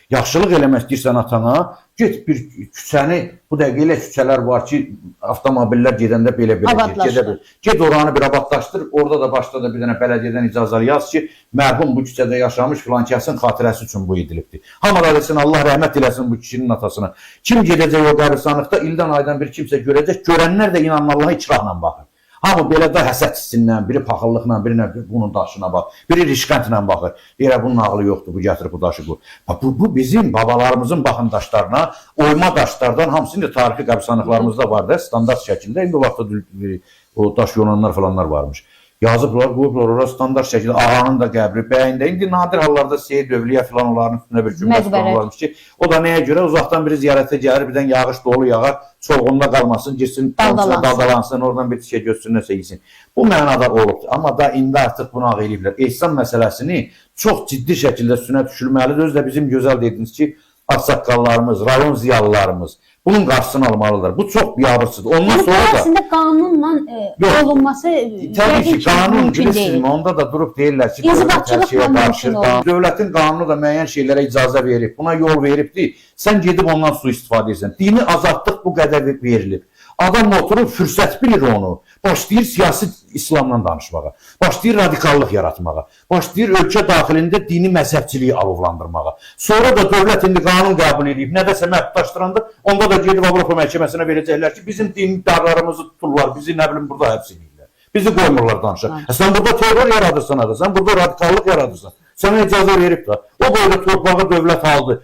Yaxşılıq eləmək istəyirsən atana, get bir küçəni, bu dəqiqə elə küçələr var ki, avtomobillər gedəndə belə-belə gedə bilir. Get oranı bir abadlaşdır, orada da başda da bir dənə bələdiyyədən icazəli yaz ki, mərhum bu küçədə yaşamış filan kəsin xatirəsi üçün bu edilibdir. Hamılar desin, Allah rəhmət eləsin bu kişinin atasına. Kim gedəcək o qəbristanlıqda, ildən aydan bir kimsə görəcək, görənlər də inanmalığa ikrahla baxır. Hamı belə də həsəd hissindən, biri paxıllıqla, biri bunun daşına bax, biri rişqəntlə baxır. Deyirə, bunun ağlı yoxdur, bu gətirib bu daşı bu. Bu bizim babalarımızın baxın daşlarına, oyma daşlardan, hamısının tarixi qəbristanlıqlarımızda var da, standart şəkildə. İndi o vaxtda o daş yonanlar falanlar varmış. Yazıblar, qoyublar orada standart şəkildə, ağanın da qəbri, bəyində. İndi nadir hallarda Seyid Övliya filan onların üstündə bir cümləsi falan varmış ki, o da nəyə görə uzaqdan biri ziyarətə gəlir, birdən yağış dolu yağar, çolğunda qalmasın, gitsin, daldalansın, oradan bir tikə götürsün, nəsə yesin. Bu mənada olubdur. Amma da indi artıq bunu ağ eləyiblər. Ehsan məsələsini çox ciddi şəkildə üstünə düşülməlidir. Özü də bizim gözəl dediniz ki, ağsaqqallarımız, rayon ziyalılarımız bunun qarşısını almalıdır. Bu çox biabırsızdır. Ondan sonra da... Əslində qanunla olunması təbii ki, qanun bilirsiniz, onda da durub deyirlər ki, dövlət hər şeyə qarşı, dövlətin qanunu da müəyyən şeylərə icazə verib, buna yol veribdir. Sən gedib ondan su istifadə edirsən. Dini azadlıq bu qədər verilib. Adam oturub fürsət bilir onu. Başlayır siyasi İslamdan danışmağa. Başlayır radikallıq yaratmağa. Başlayır ölkə daxilində dini məzhəbçiliyi alovlandırmağa. Sonra da dövlət indi qanun qəbul edib. Nədəsə məhdudlaşdıranda onda da gedib Avropa məhkəməsinə verəcəklər ki, bizim dindarlarımızı tuturlar, bizi nə bilim burada həbs edirlər. Bizi qoymurlar danışa. Sən burada terror yaradırsan, sən burada radikallıq yaradırsan. Sənə icazə verib də. O boyda torpağı dövlət aldı.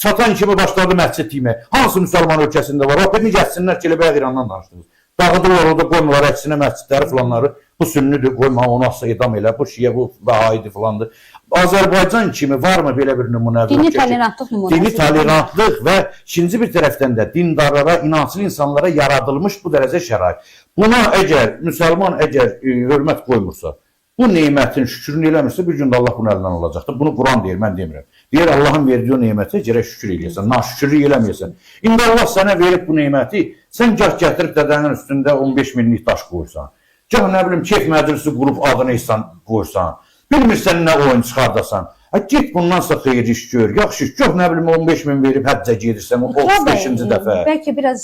Çatan kimi başladı məscid demək. Hansı müsəlman ölkəsində var? Rapidini gəlsinlər ki, elə bəyə İrandan danışdınız. Dağıdırlar orada, qoymurlar əksinə məscidləri filanları. Bu sünnüdür, qoyma onu asla edam elə. Bu şiyə, bu vəhaidir filandır. Azərbaycan kimi varmı belə bir nümunə? Dini tolerantlıq nümunəsi. Dini tolerantlıq və ikinci bir tərəfdən də dindarlara, inansız insanlara yaradılmış bu dərəcə şərait. Buna əgər, müsəlman əgər hörmət qoymursa, bu nemətin şükrünü eləmirsə, bir gün də Allah bunun əlindən olacaqdır. Bunu Quran deyir, mən demirəm. Deyir, Allahın verdiyi o nemətə gərək şükür eləyəsən, naşükürlük eləməyəsən. İndi Allah sənə verib bu neməti, sən gah gətirib dədənin üstündə 15 minlik daş qoyursan. Gah nə bilim, keyf məclisi qrup adını ihsan qoyursan. Bilmirsən nə oyun çıxardasan. Get bundansa xeyirli iş gör, yaxşı iş gör, nə bilim 15 min verib həccə gedirsən, o 35-ci dəfə. Bəlkə biraz